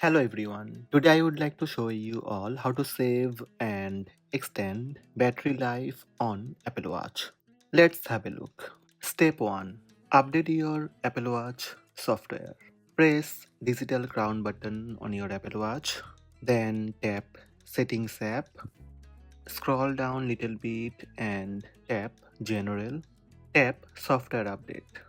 Hello everyone. Today I would like to show you all how to save and extend battery life on Apple Watch. Let's have a look. Step 1. Update your Apple Watch software. Press digital crown button on your Apple Watch. Then tap Settings app. Scroll down little bit and tap General. Tap Software Update.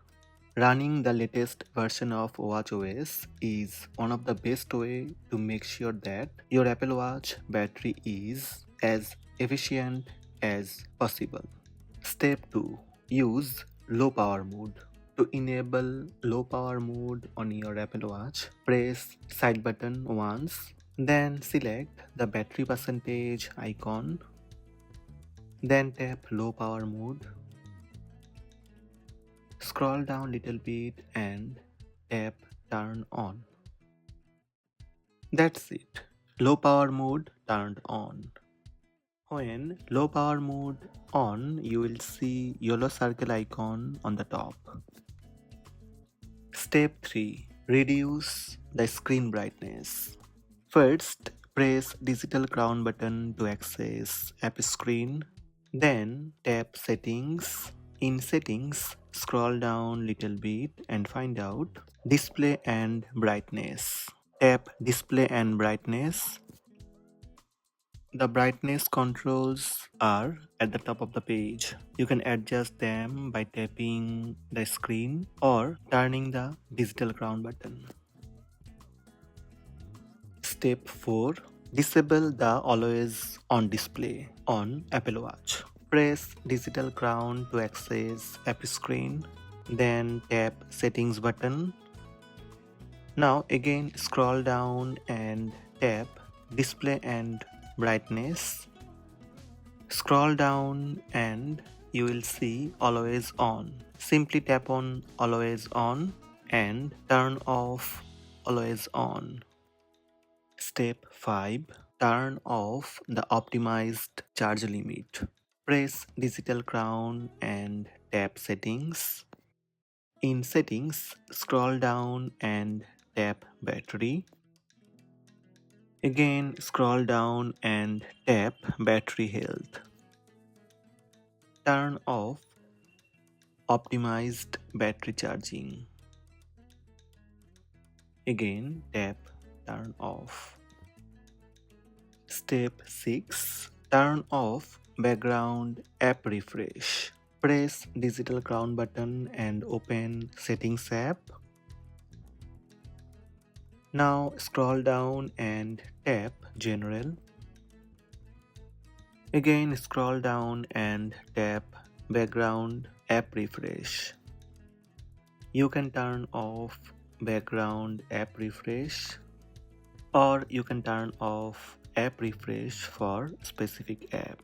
Running the latest version of watchOS is one of the best way to make sure that your Apple Watch battery is as efficient as possible. Step 2. Use low power mode. To enable low power mode on your Apple Watch, press side button once, then select the battery percentage icon, then tap low power mode. Scroll down little bit and tap turn on. That's it. Low power mode turned on. When low power mode on, you will see yellow circle icon on the top. Step 3. Reduce the screen brightness. First, press digital crown button to access app screen. Then tap settings. In settings, scroll down little bit and find out display and brightness. Tap display and brightness. The brightness controls are at the top of the page. You can adjust them by tapping the screen or turning the digital crown button. Step 4. Disable the always on display on Apple Watch. Press digital crown to access app screen, then tap settings button. Now again scroll down and tap display and brightness. Scroll down and you will see always on. Simply tap on always on and turn off always on. Step 5. Turn off the optimized charge limit. Press digital crown and tap settings. In settings, scroll down and tap battery. Again, scroll down and tap battery health. Turn off optimized battery charging. Again, tap turn off. Step 6. Turn off background app refresh. Press digital crown button and open settings app. Now scroll down and tap general. Again scroll down and tap background app refresh. You can turn off background app refresh or you can turn off app refresh for specific app.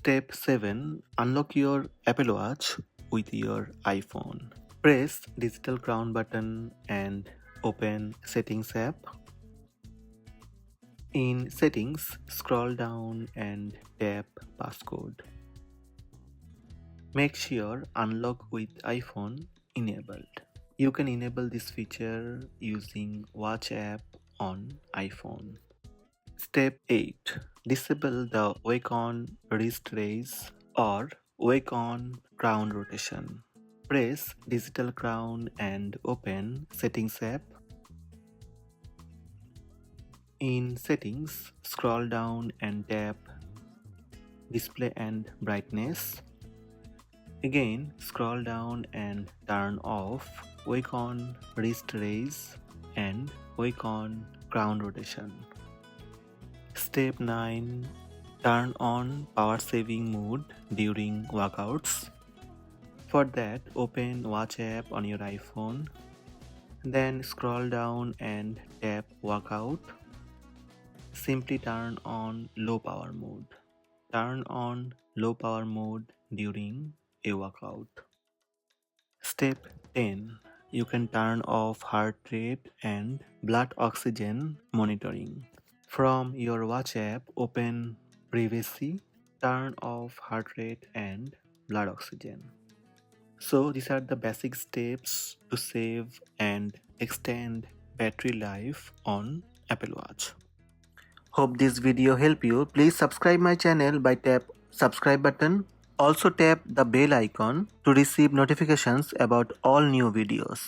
Step 7. Unlock your Apple Watch with your iPhone. Press digital crown button and open settings app. In settings, scroll down and tap passcode. Make sure unlock with iPhone enabled. You can enable this feature using Watch app on iPhone. Step 8. Disable the wake on wrist raise or wake on crown rotation. Press digital crown and open settings app. In settings, scroll down and tap display and brightness. Again, scroll down and turn off wake on wrist raise and wake on crown rotation. Step 9. Turn on power saving mode during workouts. For that, open Watch app on your iPhone. Then scroll down and tap workout. Simply turn on low power mode. Turn on low power mode during a workout. Step 10. You can turn off heart rate and blood oxygen monitoring. From your Watch app, open Privacy, turn off heart rate and blood oxygen. So these are the basic steps to save and extend battery life on Apple Watch. Hope this video help you. Please subscribe my channel by tap subscribe button. Also tap the bell icon to receive notifications about all new videos.